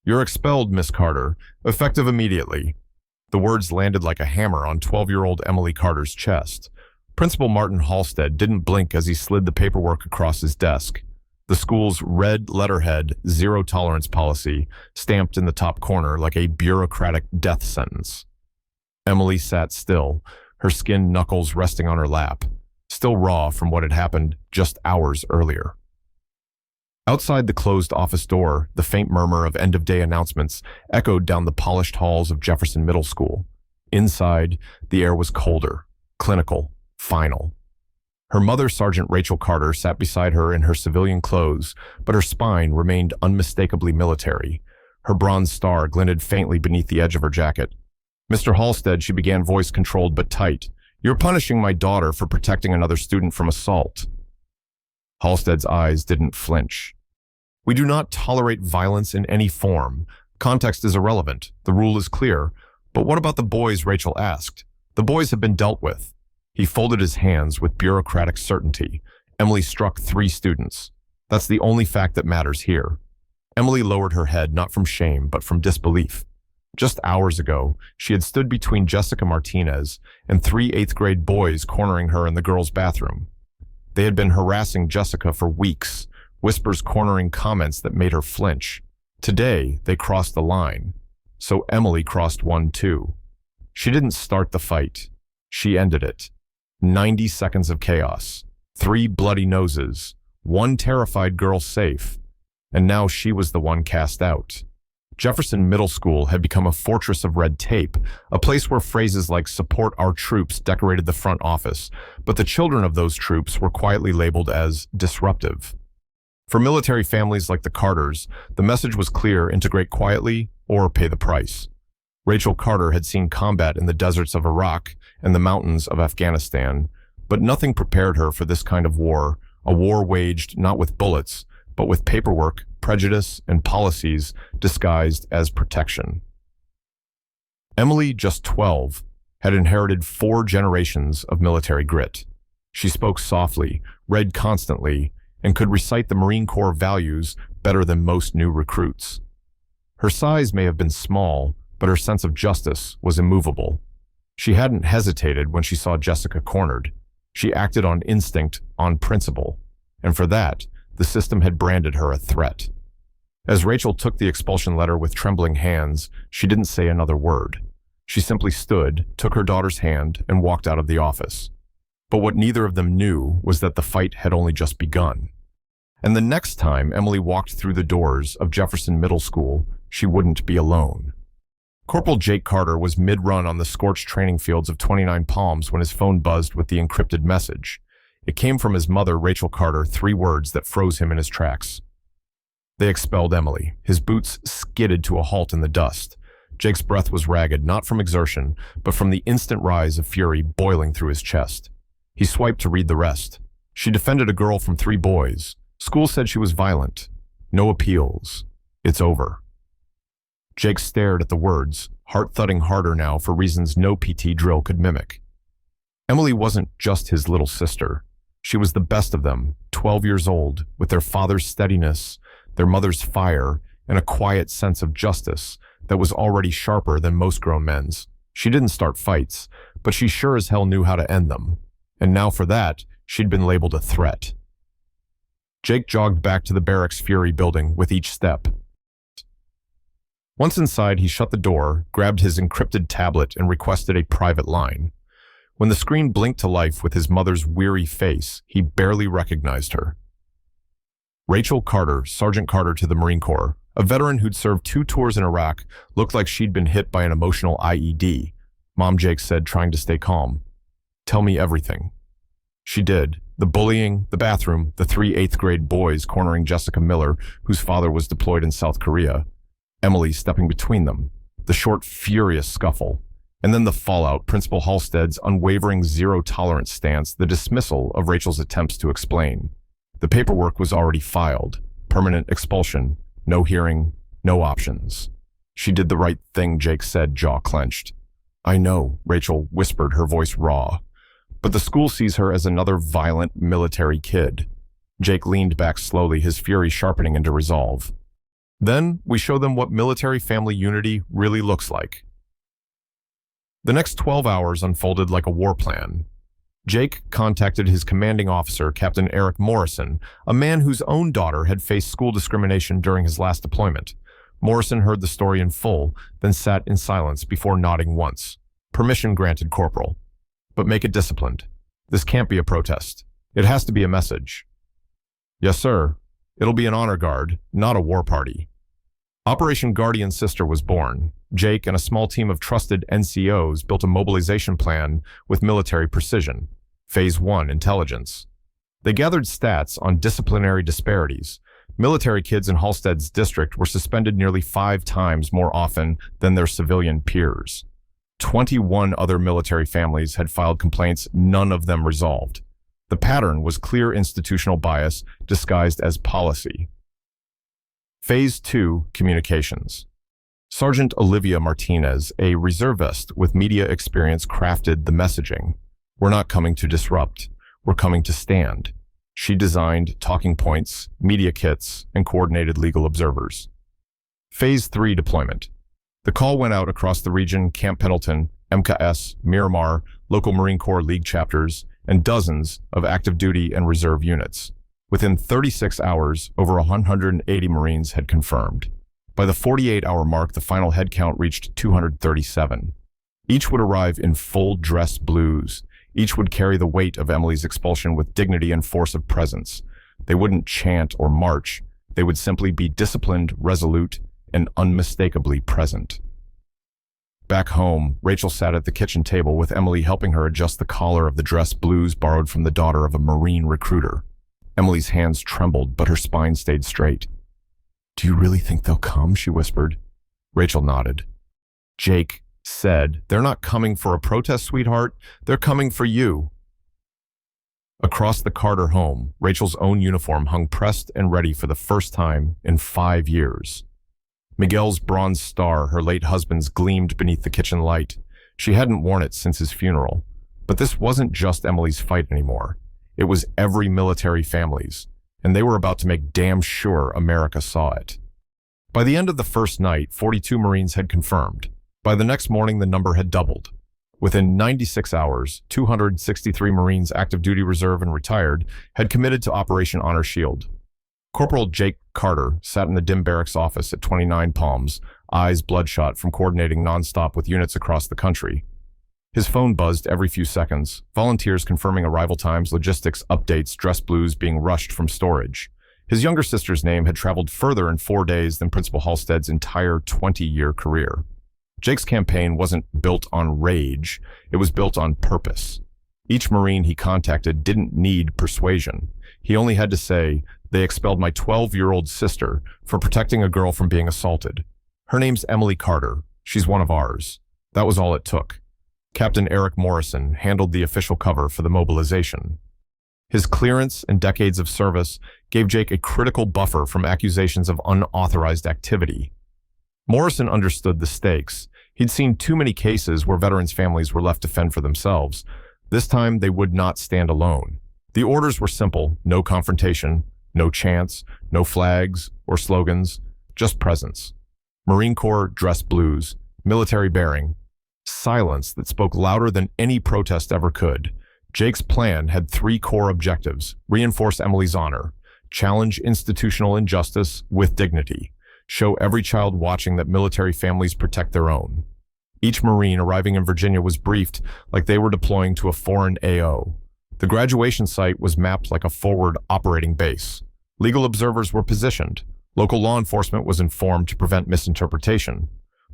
"You're expelled, Miss Carter, effective immediately." The words landed like a hammer on 12-year-old Emily Carter's chest. Principal Martin Halstead didn't blink as he slid the paperwork across his desk. The school's red letterhead zero tolerance policy stamped in the top corner like a bureaucratic death sentence. Emily sat still, her skin knuckles resting on her lap, still raw from what had happened just hours earlier. Outside the closed office door, the faint murmur of end-of-day announcements echoed down the polished halls of Jefferson Middle School. Inside, the air was colder, clinical, final. Her mother, Sergeant Rachel Carter, sat beside her in her civilian clothes, but her spine remained unmistakably military. Her bronze star glinted faintly beneath the edge of her jacket. "Mr. Halstead," she began, voice controlled but tight, "you're punishing my daughter for protecting another student from assault." Halstead's eyes didn't flinch. "We do not tolerate violence in any form. Context is irrelevant. The rule is clear. But what about the boys?" Rachel asked. "The boys have been dealt with." He folded his hands with bureaucratic certainty. "Emily struck 3 students. That's the only fact that matters here." Emily lowered her head, not from shame, but from disbelief. Just hours ago, she had stood between Jessica Martinez and 3 eighth-grade boys cornering her in the girls' bathroom. They had been harassing Jessica for weeks, whispers cornering comments that made her flinch. Today, they crossed the line. So Emily crossed one too. She didn't start the fight. She ended it. 90 seconds of chaos. 3 bloody noses. 1 terrified girl safe. And now she was the one cast out. Jefferson Middle School had become a fortress of red tape, a place where phrases like "support our troops" decorated the front office, but the children of those troops were quietly labeled as disruptive. For military families like the Carters, the message was clear: integrate quietly or pay the price. Rachel Carter had seen combat in the deserts of Iraq and the mountains of Afghanistan, but nothing prepared her for this kind of war, a war waged not with bullets, but with paperwork, prejudice, and policies disguised as protection. Emily, just 12, had inherited 4 generations of military grit. She spoke softly, read constantly, and could recite the Marine Corps values better than most new recruits. Her size may have been small, but her sense of justice was immovable. She hadn't hesitated when she saw Jessica cornered. She acted on instinct, on principle, and for that, the system had branded her a threat. As Rachel took the expulsion letter with trembling hands, she didn't say another word. She simply stood, took her daughter's hand, and walked out of the office. But what neither of them knew was that the fight had only just begun. And the next time Emily walked through the doors of Jefferson Middle School, she wouldn't be alone. Corporal Jake Carter was mid-run on the scorched training fields of 29 Palms when his phone buzzed with the encrypted message. It came from his mother, Rachel Carter, 3 words that froze him in his tracks. They expelled Emily. His boots skidded to a halt in the dust. Jake's breath was ragged, not from exertion, but from the instant rise of fury boiling through his chest. He swiped to read the rest. She defended a girl from 3 boys. School said she was violent. No appeals. It's over. Jake stared at the words, heart thudding harder now for reasons no PT drill could mimic. Emily wasn't just his little sister. She was the best of them, 12 years old, with their father's steadiness, their mother's fire, and a quiet sense of justice that was already sharper than most grown men's. She didn't start fights, but she sure as hell knew how to end them. And now for that, she'd been labeled a threat. Jake jogged back to the barracks Fury building with each step. Once inside, he shut the door, grabbed his encrypted tablet, and requested a private line. When the screen blinked to life with his mother's weary face, he barely recognized her. Rachel Carter, Sergeant Carter to the Marine Corps, a veteran who'd served 2 tours in Iraq, looked like she'd been hit by an emotional IED. Mom, Jake said, trying to stay calm. "Tell me everything." She did. The bullying, the bathroom, the 3 eighth-grade boys cornering Jessica Miller, whose father was deployed in South Korea. Emily stepping between them. The short, furious scuffle. And then the fallout, Principal Halstead's unwavering zero-tolerance stance, the dismissal of Rachel's attempts to explain. The paperwork was already filed. Permanent expulsion. No hearing. No options. She did the right thing, Jake said, jaw clenched. "I know," Rachel whispered, her voice raw. "But the school sees her as another violent military kid." Jake leaned back slowly, his fury sharpening into resolve. Then we show them what military family unity really looks like. The next 12 hours unfolded like a war plan. Jake contacted his commanding officer, Captain Eric Morrison, a man whose own daughter had faced school discrimination during his last deployment. Morrison heard the story in full, then sat in silence before nodding once. Permission granted, Corporal. But make it disciplined. This can't be a protest. It has to be a message. Yes, sir. It'll be an honor guard, not a war party. Operation Guardian Sister was born. Jake and a small team of trusted NCOs built a mobilization plan with military precision. Phase 1, intelligence. They gathered stats on disciplinary disparities. Military kids in Halstead's district were suspended nearly 5 times more often than their civilian peers. 21 other military families had filed complaints, none of them resolved. The pattern was clear institutional bias disguised as policy. Phase 2, communications. Sergeant Olivia Martinez, a reservist with media experience, crafted the messaging. We're not coming to disrupt. We're coming to stand. She designed talking points, media kits, and coordinated legal observers. Phase 3, deployment. The call went out across the region: Camp Pendleton, MKS, Miramar, local Marine Corps League chapters, and dozens of active duty and reserve units. Within 36 hours, over 180 Marines had confirmed. By the 48-hour mark, the final head count reached 237. Each would arrive in full dress blues. Each would carry the weight of Emily's expulsion with dignity and force of presence. They wouldn't chant or march. They would simply be disciplined, resolute, and unmistakably present. Back home, Rachel sat at the kitchen table with Emily helping her adjust the collar of the dress blues borrowed from the daughter of a Marine recruiter. Emily's hands trembled, but her spine stayed straight. "Do you really think they'll come?" she whispered. Rachel nodded. Jake said, "They're not coming for a protest, sweetheart. They're coming for you." Across the Carter home, Rachel's own uniform hung pressed and ready for the first time in 5 years. Miguel's bronze star, her late husband's, gleamed beneath the kitchen light. She hadn't worn it since his funeral. But this wasn't just Emily's fight anymore. It was every military family's, and they were about to make damn sure America saw it. By the end of the first night, 42 Marines had confirmed. By the next morning, the number had doubled. Within 96 hours, 263 Marines, active duty reserve and retired, had committed to Operation Honor Shield. Corporal Jake Carter sat in the dim barracks office at 29 Palms, eyes bloodshot from coordinating nonstop with units across the country. His phone buzzed every few seconds, volunteers confirming arrival times, logistics updates, dress blues being rushed from storage. His younger sister's name had traveled further in 4 days than Principal Halstead's entire 20-year career. Jake's campaign wasn't built on rage, it was built on purpose. Each Marine he contacted didn't need persuasion. He only had to say, "They expelled my 12-year-old sister for protecting a girl from being assaulted. Her name's Emily Carter. She's one of ours." That was all it took. Captain Eric Morrison handled the official cover for the mobilization. His clearance and decades of service gave Jake a critical buffer from accusations of unauthorized activity. Morrison understood the stakes. He'd seen too many cases where veterans' families were left to fend for themselves. This time, they would not stand alone. The orders were simple: no confrontation, no chants, no flags or slogans, just presence. Marine Corps dress blues, military bearing, silence that spoke louder than any protest ever could. Jake's plan had 3 core objectives: reinforce Emily's honor, challenge institutional injustice with dignity, show every child watching that military families protect their own. Each Marine arriving in Virginia was briefed like they were deploying to a foreign AO. The graduation site was mapped like a forward operating base. Legal observers were positioned. Local law enforcement was informed to prevent misinterpretation.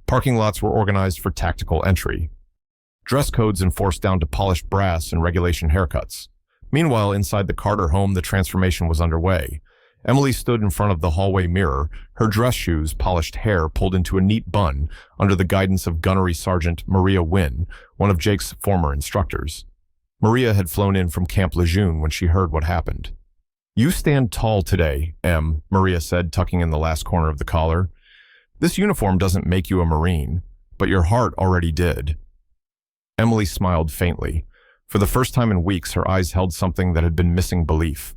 Parking lots were organized for tactical entry. Dress codes enforced down to polished brass and regulation haircuts. Meanwhile, inside the Carter home, the transformation was underway. Emily stood in front of the hallway mirror, her dress shoes, polished hair pulled into a neat bun under the guidance of Gunnery Sergeant Maria Wynn, one of Jake's former instructors. Maria had flown in from Camp Lejeune when she heard what happened. "You stand tall today, Em," Maria said, tucking in the last corner of the collar. "This uniform doesn't make you a Marine, but your heart already did." Emily smiled faintly. For the first time in weeks, her eyes held something that had been missing belief.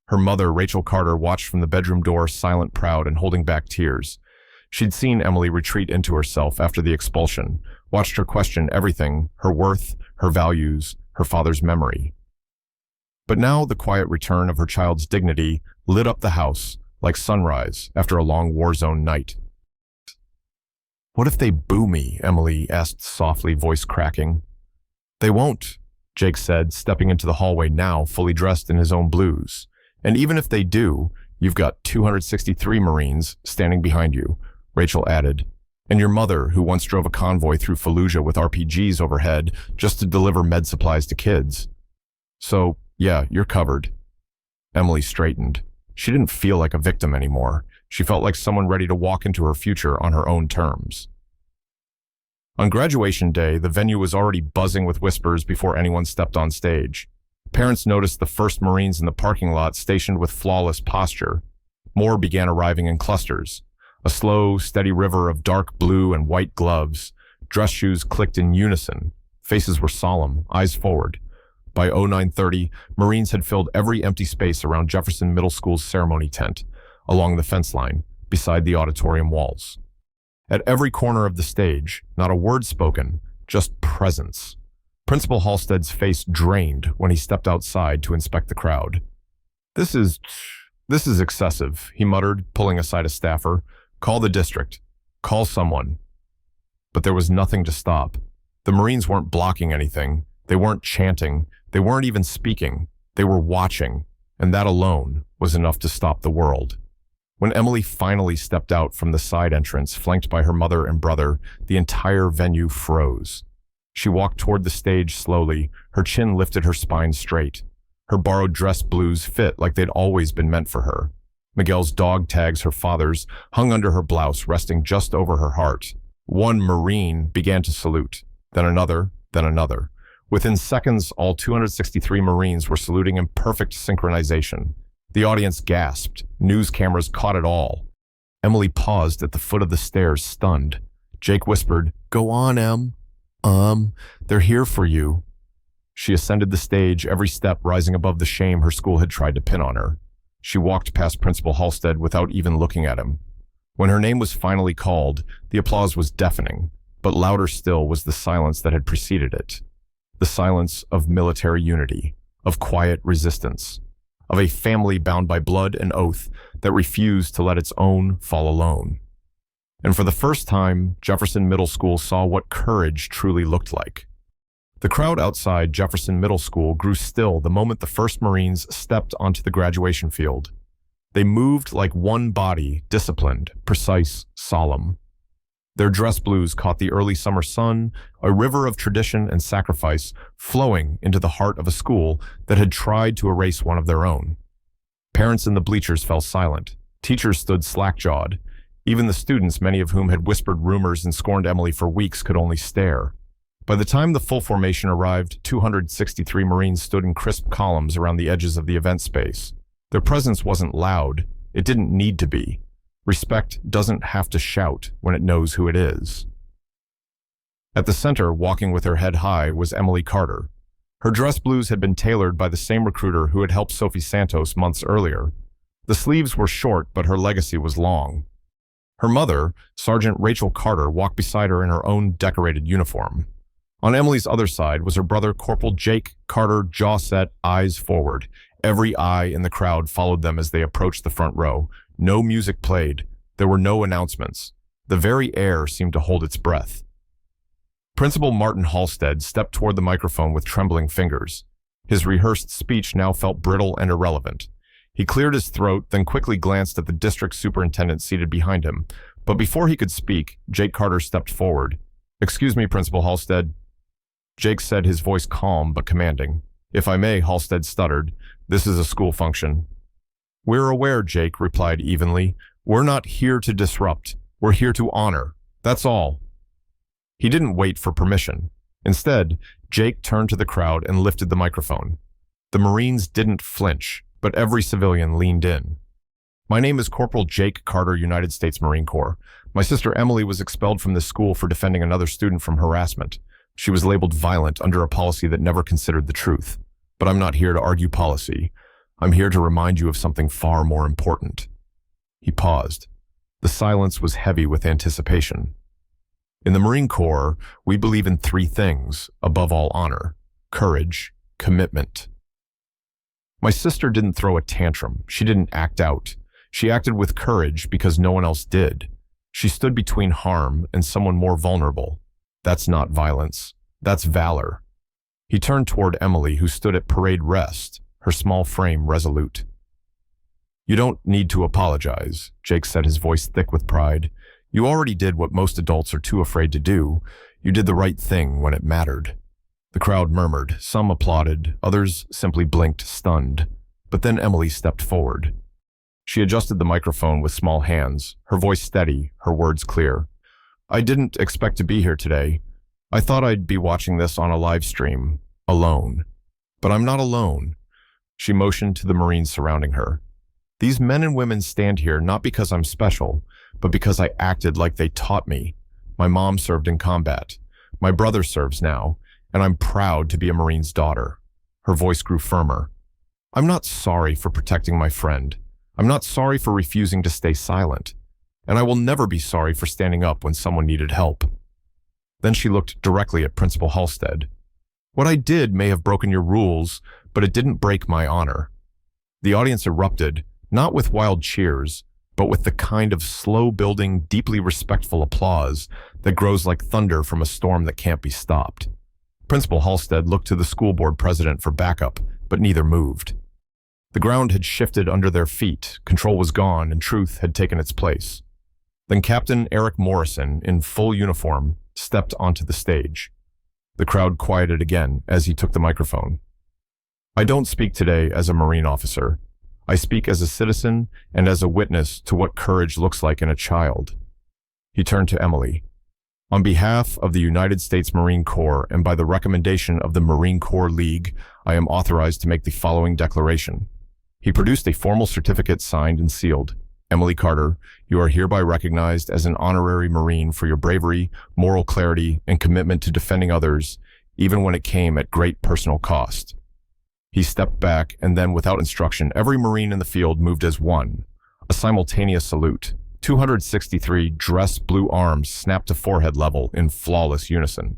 Her mother, Rachel Carter, watched from the bedroom door, silent, proud, and holding back tears. She'd seen Emily retreat into herself after the expulsion, watched her question everything, her worth, her values, her father's memory. But now the quiet return of her child's dignity lit up the house like sunrise after a long war-zone night. "What if they boo me?" Emily asked softly, voice cracking. "They won't," Jake said, stepping into the hallway now, fully dressed in his own blues. "And even if they do, you've got 263 Marines standing behind you," Rachel added. "And your mother, who once drove a convoy through Fallujah with RPGs overhead just to deliver med supplies to kids. So, yeah, you're covered." Emily straightened. She didn't feel like a victim anymore. She felt like someone ready to walk into her future on her own terms. On graduation day, the venue was already buzzing with whispers before anyone stepped on stage. Parents noticed the first Marines in the parking lot stationed with flawless posture. More began arriving in clusters. A slow, steady river of dark blue and white gloves. Dress shoes clicked in unison. Faces were solemn, eyes forward. By 0930, Marines had filled every empty space around Jefferson Middle School's ceremony tent, along the fence line, beside the auditorium walls. At every corner of the stage, not a word spoken, just presence. Principal Halstead's face drained when he stepped outside to inspect the crowd. This is excessive," he muttered, pulling aside a staffer. "Call the district. Call someone." But there was nothing to stop. The Marines weren't blocking anything. They weren't chanting. They weren't even speaking. They were watching, and that alone was enough to stop the world. When Emily finally stepped out from the side entrance, flanked by her mother and brother, the entire venue froze. She walked toward the stage slowly, her chin lifted, her spine straight. Her borrowed dress blues fit like they'd always been meant for her. Miguel's dog tags, her father's, hung under her blouse, resting just over her heart. One Marine began to salute, then another, then another. Within seconds, all 263 Marines were saluting in perfect synchronization. The audience gasped. News cameras caught it all. Emily paused at the foot of the stairs, stunned. Jake whispered, "Go on, Em. They're here for you." She ascended the stage, every step rising above the shame her school had tried to pin on her. She walked past Principal Halstead without even looking at him. When her name was finally called, the applause was deafening, but louder still was the silence that had preceded it. The silence of military unity, of quiet resistance, of a family bound by blood and oath that refused to let its own fall alone. And for the first time, Jefferson Middle School saw what courage truly looked like. The crowd outside Jefferson Middle School grew still the moment the first Marines stepped onto the graduation field. They moved like one body, disciplined, precise, solemn. Their dress blues caught the early summer sun, a river of tradition and sacrifice flowing into the heart of a school that had tried to erase one of their own. Parents in the bleachers fell silent. Teachers stood slack-jawed. Even the students, many of whom had whispered rumors and scorned Emily for weeks, could only stare. By the time the full formation arrived, 263 Marines stood in crisp columns around the edges of the event space. Their presence wasn't loud. It didn't need to be. Respect doesn't have to shout when it knows who it is. At the center, walking with her head high, was Emily Carter. Her dress blues had been tailored by the same recruiter who had helped Sophie Santos months earlier. The sleeves were short, but her legacy was long. Her mother, Sergeant Rachel Carter, walked beside her in her own decorated uniform. On Emily's other side was her brother, Corporal Jake Carter, jaw set, eyes forward. Every eye in the crowd followed them as they approached the front row. No music played. There were no announcements. The very air seemed to hold its breath. Principal Martin Halstead stepped toward the microphone with trembling fingers. His rehearsed speech now felt brittle and irrelevant. He cleared his throat, then quickly glanced at the district superintendent seated behind him. But before he could speak, Jake Carter stepped forward. "Excuse me, Principal Halstead." Jake said, his voice calm but commanding. "If I may," Halstead stuttered, "this is a school function." "We're aware," Jake replied evenly. "We're not here to disrupt. We're here to honor. That's all." He didn't wait for permission. Instead, Jake turned to the crowd and lifted the microphone. The Marines didn't flinch, but every civilian leaned in. "My name is Corporal Jake Carter, United States Marine Corps. My sister Emily was expelled from this school for defending another student from harassment. She was labeled violent under a policy that never considered the truth. But I'm not here to argue policy. I'm here to remind you of something far more important." He paused. The silence was heavy with anticipation. "In the Marine Corps, we believe in three things, above all honor: courage, commitment." My sister didn't throw a tantrum. She didn't act out. She acted with courage because no one else did. She stood between harm and someone more vulnerable. That's not violence. That's valor. He turned toward Emily, who stood at parade rest, her small frame resolute. "You don't need to apologize," Jake said, his voice thick with pride. "You already did what most adults are too afraid to do. You did the right thing when it mattered." The crowd murmured. Some applauded. Others simply blinked, stunned. But then Emily stepped forward. She adjusted the microphone with small hands, her voice steady, her words clear. "I didn't expect to be here today. I thought I'd be watching this on a live stream, alone. But I'm not alone." She motioned to the Marines surrounding her. "These men and women stand here not because I'm special, but because I acted like they taught me. My mom served in combat. My brother serves now, and I'm proud to be a Marine's daughter." Her voice grew firmer. "I'm not sorry for protecting my friend. I'm not sorry for refusing to stay silent. And I will never be sorry for standing up when someone needed help." Then she looked directly at Principal Halstead. "What I did may have broken your rules, but it didn't break my honor." The audience erupted, not with wild cheers, but with the kind of slow-building, deeply respectful applause that grows like thunder from a storm that can't be stopped. Principal Halstead looked to the school board president for backup, but neither moved. The ground had shifted under their feet, control was gone, and truth had taken its place. Then Captain Eric Morrison, in full uniform, stepped onto the stage. The crowd quieted again as he took the microphone. "I don't speak today as a Marine officer. I speak as a citizen and as a witness to what courage looks like in a child." He turned to Emily. "On behalf of the United States Marine Corps and by the recommendation of the Marine Corps League, I am authorized to make the following declaration." He produced a formal certificate signed and sealed. "Emily Carter, you are hereby recognized as an honorary Marine for your bravery, moral clarity, and commitment to defending others, even when it came at great personal cost." He stepped back, and then, without instruction, every Marine in the field moved as one. A simultaneous salute. 263 dress blue arms snapped to forehead level in flawless unison.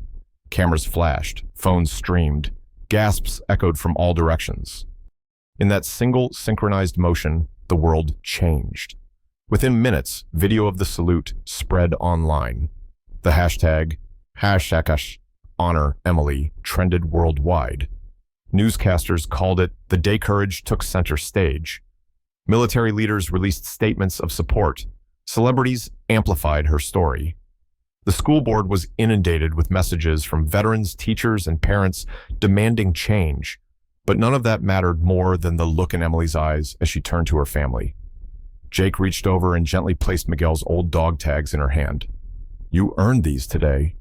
Cameras flashed, phones streamed, gasps echoed from all directions. In that single synchronized motion, the world changed. Within minutes, video of the salute spread online. The hashtag #HonorEmily trended worldwide. Newscasters called it "The Day Courage Took Center Stage." Military leaders released statements of support. Celebrities amplified her story. The school board was inundated with messages from veterans, teachers, and parents demanding change. But none of that mattered more than the look in Emily's eyes as she turned to her family. Jake reached over and gently placed Miguel's old dog tags in her hand. "You earned these today."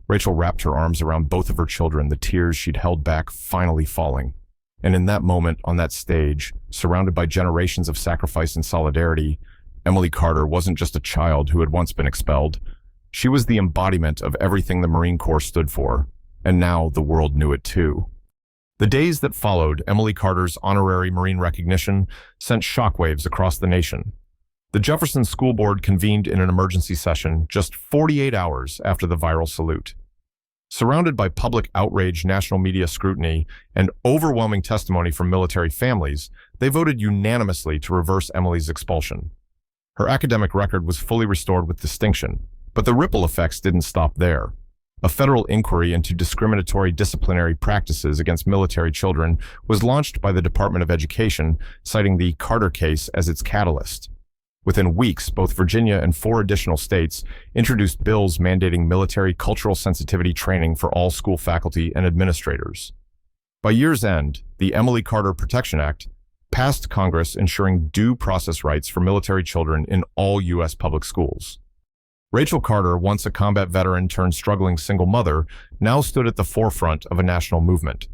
Rachel wrapped her arms around both of her children, the tears she'd held back finally falling. And in that moment, on that stage, surrounded by generations of sacrifice and solidarity, Emily Carter wasn't just a child who had once been expelled. She was the embodiment of everything the Marine Corps stood for, and now the world knew it too. The days that followed Emily Carter's honorary Marine recognition sent shockwaves across the nation. The Jefferson School Board convened in an emergency session just 48 hours after the viral salute. Surrounded by public outrage, national media scrutiny, and overwhelming testimony from military families, they voted unanimously to reverse Emily's expulsion. Her academic record was fully restored with distinction, but the ripple effects didn't stop there. A federal inquiry into discriminatory disciplinary practices against military children was launched by the Department of Education, citing the Carter case as its catalyst. Within weeks, both Virginia and 4 additional states introduced bills mandating military cultural sensitivity training for all school faculty and administrators. By year's end, the Emily Carter Protection Act passed Congress, ensuring due process rights for military children in all U.S. public schools. Rachel Carter, once a combat veteran turned struggling single mother, now stood at the forefront of a national movement.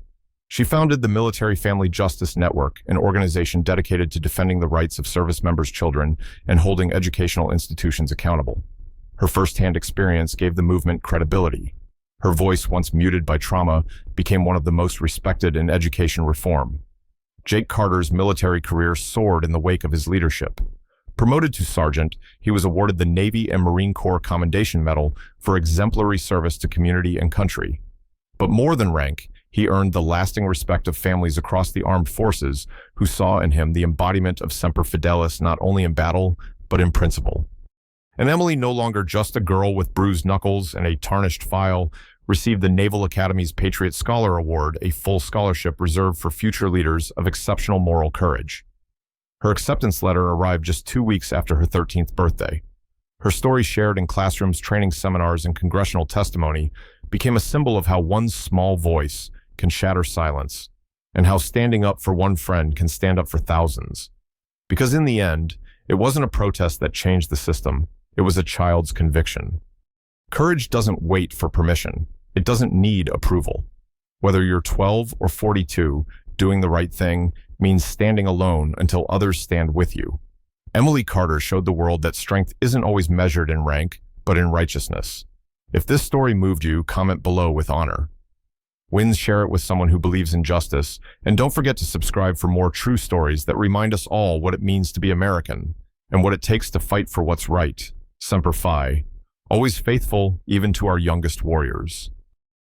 She founded the Military Family Justice Network, an organization dedicated to defending the rights of service members' children and holding educational institutions accountable. Her firsthand experience gave the movement credibility. Her voice, once muted by trauma, became one of the most respected in education reform. Jake Carter's military career soared in the wake of his leadership. Promoted to sergeant, he was awarded the Navy and Marine Corps Commendation Medal for exemplary service to community and country. But more than rank, he earned the lasting respect of families across the armed forces who saw in him the embodiment of Semper Fidelis not only in battle, but in principle. And Emily, no longer just a girl with bruised knuckles and a tarnished file, received the Naval Academy's Patriot Scholar Award, a full scholarship reserved for future leaders of exceptional moral courage. Her acceptance letter arrived just 2 weeks after her 13th birthday. Her story, shared in classrooms, training seminars, and congressional testimony, became a symbol of how one small voice can shatter silence, and how standing up for one friend can stand up for thousands. Because in the end, it wasn't a protest that changed the system, it was a child's conviction. Courage doesn't wait for permission. It doesn't need approval. Whether you're 12 or 42, doing the right thing means standing alone until others stand with you. Emily Carter showed the world that strength isn't always measured in rank, but in righteousness. If this story moved you, comment below with honor. Wins, share it with someone who believes in justice, and don't forget to subscribe for more true stories that remind us all what it means to be American, and what it takes to fight for what's right. Semper Fi. Always faithful, even to our youngest warriors.